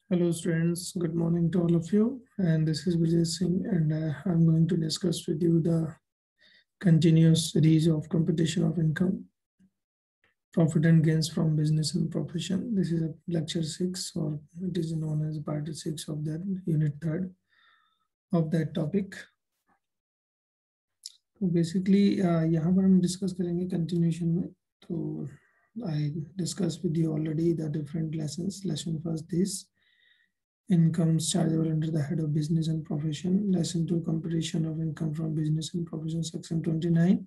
Hello students, good morning to all of you, and this is Vijay Singh, and I'm going to discuss with you the continuous series of computation of income, profit and gains from business and profession. This is a lecture 6, or it is known as part 6 of that unit 3rd of that topic. तो basically यहाँ पर हम discuss करेंगे continuation में. तो I discussed with you already the different lessons. Lesson first is incomes chargeable under the head of business and profession. Lesson 2, computation of income from business and profession, section 29.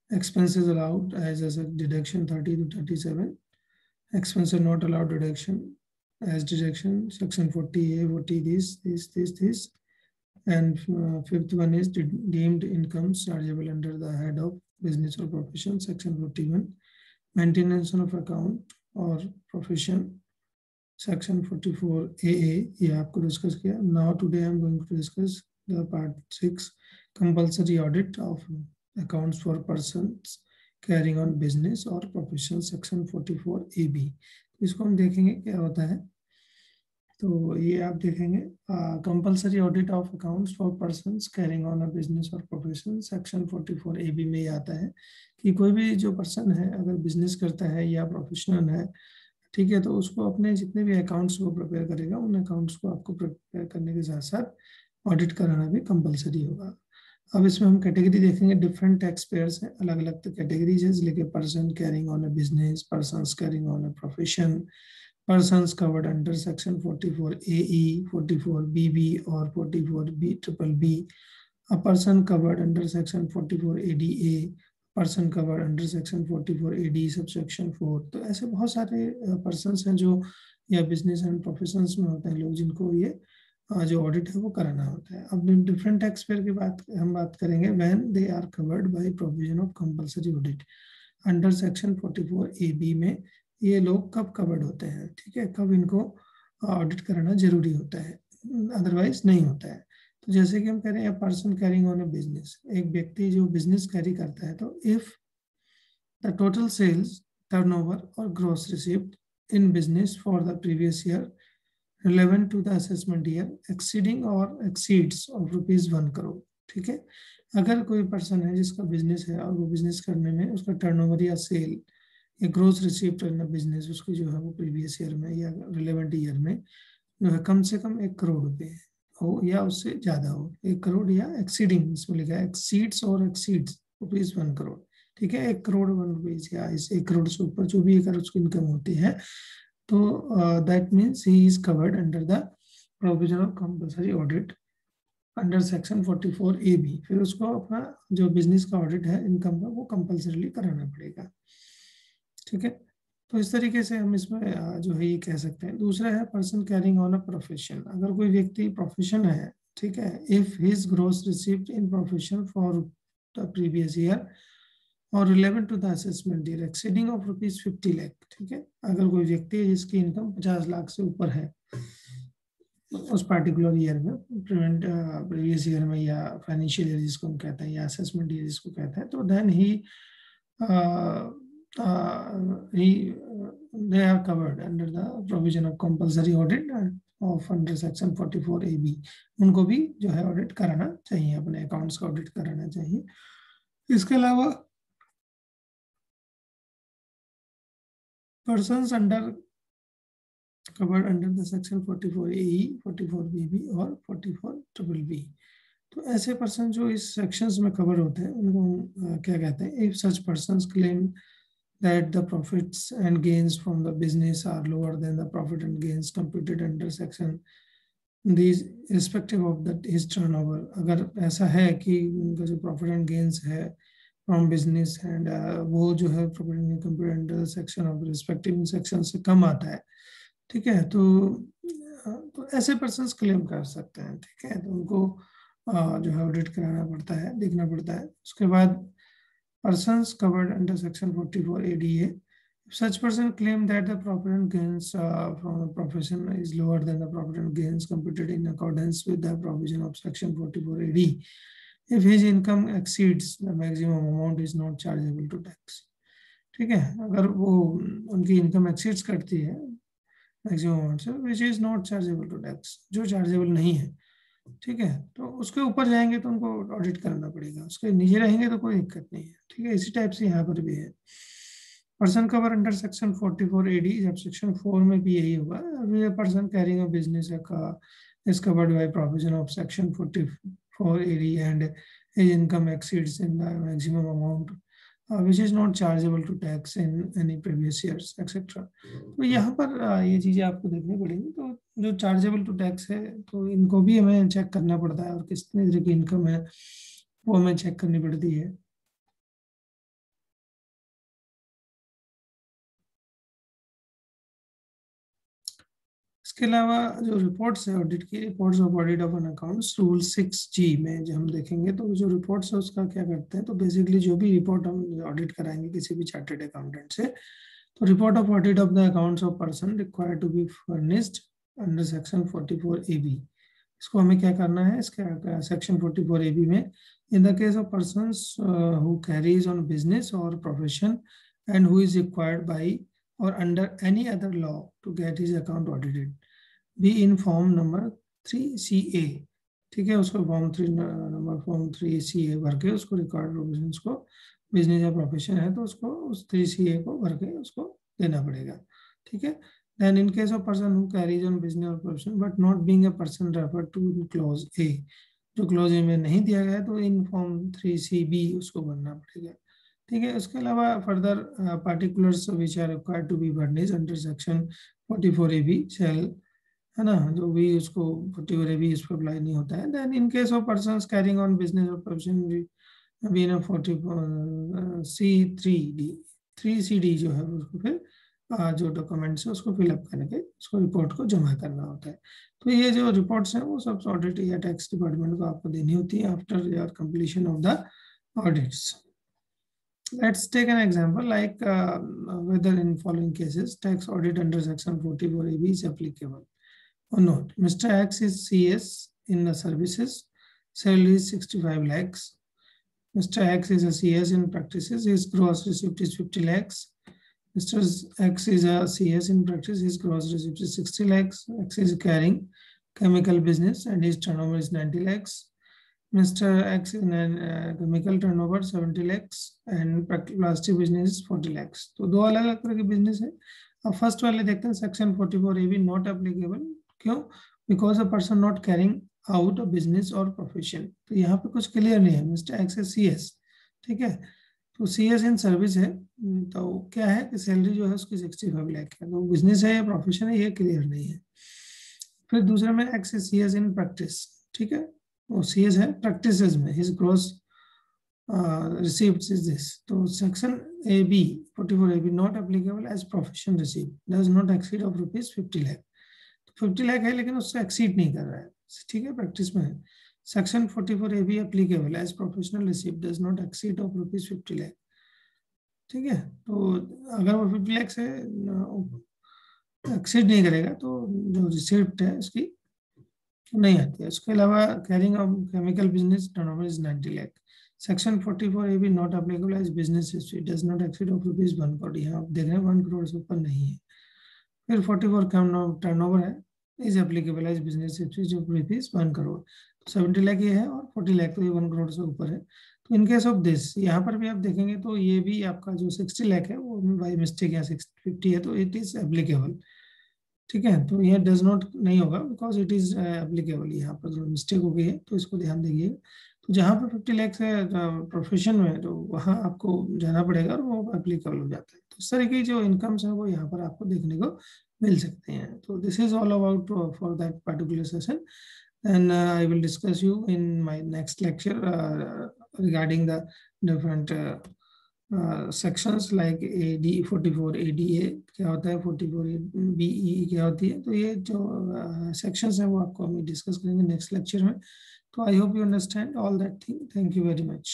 Expenses allowed as a deduction 30 to 37. Expenses not allowed deduction as deduction, section 40A, 40 this. And fifth one is deemed incomes chargeable under the head of business or profession, section 41. Maintenance of account or profession, section 44AA, ये आपको discuss किया. Now today I am going to discuss the part 6, compulsory audit of accounts for persons carrying on business or profession, section 44AB. इसको हम देखेंगे क्या होता है. तो ये आप देखेंगे compulsory audit of accounts for persons carrying on a business or profession, section 44AB में ये आता है कि कोई भी जो पर्सन है अगर बिजनेस करता है या प्रोफेशनल है, ठीक है, तो उसको अपने जितने भी अकाउंट्स वो प्रिपेयर करेगा, उन अकाउंट्स को आपको प्रिपेयर करने के साथ साथ ऑडिट कराना भी कंपलसरी होगा. अब इसमें हम कैटेगरी देखेंगे. डिफरेंट टैक्स पेयर्स हैं, अलग अलग कैटेगरीज है, जैसे person carrying on a business, person carrying on a profession, persons covered under section 44AE, 44BB or 44BBB, a person covered under section 44ADA, person cover under section 44AD subsection 4. तो ऐसे बहुत सारे persons हैं जो या business and professions में होते हैं लोग, जिनको ये जो ऑडिट है वो कराना होता है. अब डिफरेंट टैक्स पेयर की हम बात करेंगे when they are covered by provision of compulsory audit under section 44AB में. ये लोग कब कवर्ड होते हैं, ठीक है, कब इनको ऑडिट कराना जरूरी होता है, अदरवाइज नहीं होता है. तो जैसे कि हम कह रहे हैं person carrying on a business, एक व्यक्ति जो बिजनेस कैरी करता है, तो if the total sales, turnover और gross received in business for the previous year relevant to the assessment year exceeding और एक्सीड्स ऑफ ₹1 करोड़, ठीक है. अगर कोई पर्सन है जिसका बिजनेस है और वो बिजनेस करने में उसका टर्नओवर या सेल या ग्रोस रिसीव्ड इन बिजनेस उसकी जो है वो प्रीवियस ईयर में या रिलेवेंट ईयर में जो है कम से कम 1 करोड़ रुपए हो या उससे ज्यादा हो, 1 करोड़ या एक्सीडिंग, इसमें लिखा है एक्सीड्स और एक्सीड्स ₹1 करोड़, ठीक है. 1 करोड़ 1 रुपीज या इस 1 करोड़ से ऊपर जो भी अगर उसकी इनकम होती है, तो that means he is covered under the provision of compulsory audit under section 44AB. फिर उसको अपना जो बिजनेस का ऑडिट है इनकम का वो कंपलसरीली कराना पड़ेगा, ठीक है. तो इस तरीके से हम इसमें जो है ये कह सकते हैं. दूसरा है person carrying on a profession. अगर कोई व्यक्ति प्रोफेशन है, ठीक है, if his gross received in profession for the previous year और relevant to the assessment year exceeding of ₹50 lakh, ठीक है. अगर कोई व्यक्ति है जिसकी इनकम 50 लाख से ऊपर है उस पार्टिकुलर ईयर में, प्रीवियस ईयर में या फाइनेंशियल ईयर जिसको हम कहते हैं या असेसमेंट ईयर जिसको कहते हैं, तो देन ही they are covered under the provision of compulsory audit of under section 44AB. उनको भी जो है ऑडिट कराना चाहिए, अपने अकाउंट्स का ऑडिट कराना चाहिए. इसके अलावा persons under covered under the section 44AE, 44BB और 44BB. तो ऐसे पर्सन जो इस सेक्शंस में कवर होते हैं उनको क्या कहते हैं. If such persons claim that the profits and gains from the business are lower than the profit and gains computed under section these irrespective of that his turnover. अगर ऐसा है कि उनका जो profit and gains है from business and वो जो है profit and gains computed under section of respective section से कम आता है, ठीक है, तो ऐसे पर्सन क्लेम कर सकते हैं, ठीक है. तो उनको जो है ऑडिट कराना पड़ता है, देखना पड़ता है. उसके बाद persons covered under section 44ADA. If such person claim that the profit and gains from the profession is lower than the profit and gains computed in accordance with the provision of section 44AD, if his income exceeds the maximum amount is not chargeable to tax, ठीक है. अगर वो उनकी income exceeds करती है maximum amount से which is not chargeable to tax, जो chargeable नहीं है, ठीक है, तो उसके ऊपर जाएंगे तो उनको ऑडिट करना पड़ेगा, उसके नीचे रहेंगे तो कोई दिक्कत नहीं है, ठीक है। इसी टाइप से यहाँ पर भी है। Person cover under section 44 AD, जब सेक्शन 4 में भी यही होगा, person carrying a business is covered by provision of section 44 AD and his income exceeds in the maximum amount which is not chargeable to tax in any previous years etc. तो यहाँ पर ये चीजें आपको देखनी पड़ेंगी। तो जो चार्जेबल टू टैक्स है तो इनको भी हमें चेक करना पड़ता है, और कितने तरह की इनकम है वो हमें चेक करनी पड़ती है। इसके अलावा जो रिपोर्ट्स है ऑडिट की, reports of audit of an accounts, rule 6G में जो हम देखेंगे तो जो रिपोर्ट्स है उसका क्या करते हैं, तो बेसिकली जो भी रिपोर्ट हम ऑडिट कराएंगे किसी भी चार्टर्ड अकाउंटेंट से, तो report of audit of the accounts of person required to be furnished under section 44 AB। इसको हमें क्या करना है, इसका सेक्शन 44 AB में, in the case of persons who carries on business और profession and who is required by or under any other law to get his account audited, be in form number 3CA, ठीक है, उसको form 3CA भर के उसको record provisions को, business या profession है तो उसको उस 3CA को भर के उसको देना पड़ेगा, ठीक है। Then in case of person who carries on business or profession but not being a person referred to in clause A, जो क्लॉज ए में नहीं दिया गया तो इन फॉर्म 3CB उसको भरना पड़ेगा, ठीक है। उसके अलावा further particulars which are required to be furnished under section 44 AB shall, है ना, जो भी उसको 44 AB इस पर अप्लाई नहीं होता है। Then in case of persons carrying on business और प्रोफेशन बी ना 40 3CD जो है उसको फिर जो डॉक्यूमेंट्स है उसको फिलअप करके उसको रिपोर्ट को जमा करना होता है। तो ये जो रिपोर्ट्स हैं वो सब ऑडिट या टैक्स डिपार्टमेंट को आपको देनी होती है after your completion of the audits. Let's take an example like whether in following cases tax audit under section 44 AB is applicable or not. Mr. X is CS in the services, salary is 65 lakhs. Mr. X is a CS in practices, his gross receipt is 50 lakhs. Mr. X is a CS in practice, his gross receipt is 60 lakhs. X is carrying chemical business and his turnover is 90 lakhs. Mr. X in chemical turnover 70 lakhs and plastic business 40 lakhs। तो दो अलग अलग तरह के business है। अब first वाले देखते हैं सेक्शन 44 AB नॉट एप्लीकेबल, क्यों? Because a person not carrying out a business और प्रोफेशन। तो यहाँ पे कुछ क्लियर नहीं है। मिस्टर एक्स है CS, ठीक है, तो CS इन सर्विस है, तो क्या है कि सैलरी जो है उसकी 65 लाख है, तो बिजनेस है या प्रोफेशन है ये क्लियर नहीं है। फिर दूसरे में एक्स है CS इन प्रैक्टिस, ठीक है, वो CS है प्रैक्टिसेस में, his gross receipts is this. तो section AB 44 AB not applicable as profession receipt does not exceed of ₹50 lakh. तो 50 लाख है लेकिन उससे एक्सीड नहीं कर रहा है, ठीक है, प्रैक्टिस में है। Section 44 AB applicable as professional receipt does not exceed of ₹50 lakh, ठीक है। तो अगर वो 50 लाख से एक्सीड नहीं करेगा तो जो रिसीप्ट है उसकी नहीं आती है। उसके अलावा carrying of chemical business turnover is 90 lakh. Section 44 AB not applicable as business history does not exceed of ₹1 crore. यहाँ आप देख रहे हैं 1 करोड़ से ऊपर नहीं है। फिर 44 टर्नओवर है is applicable as business history जो ₹1 करोड़। तो 70 लाख ये है और 40 लाख तो ये 1 करोड़ से ऊपर है। तो इन केस ऑफ दिस यहाँ पर भी आप देखेंगे तो ये भी आपका जो 60 लाख है वो बाई मिस्टेक या 50 है तो इट इज एप्लीकेबल, ठीक है। तो ये डज नॉट नहीं होगा बिकॉज इट इज एप्लीकेबल। यहाँ पर जो मिस्टेक हो गई है तो इसको ध्यान दीजिए। तो जहाँ पर 50 लाख है प्रोफेशन में तो वहाँ आपको जाना पड़ेगा और वो एप्लीकेबल हो जाता है। तो इस तरह की जो इनकम्स हैं वो यहाँ पर आपको देखने को मिल सकते हैं। तो this is all about for that particular session and I will discuss you in my next lecture regarding the different sections like AD 44 ADA क्या होता है, 44 BE क्या होती है। तो ये जो सेक्शंस हैं वो आपको हम डिस्कस करेंगे नेक्स्ट लेक्चर में। तो I hope you understand all that thing. Thank you very much.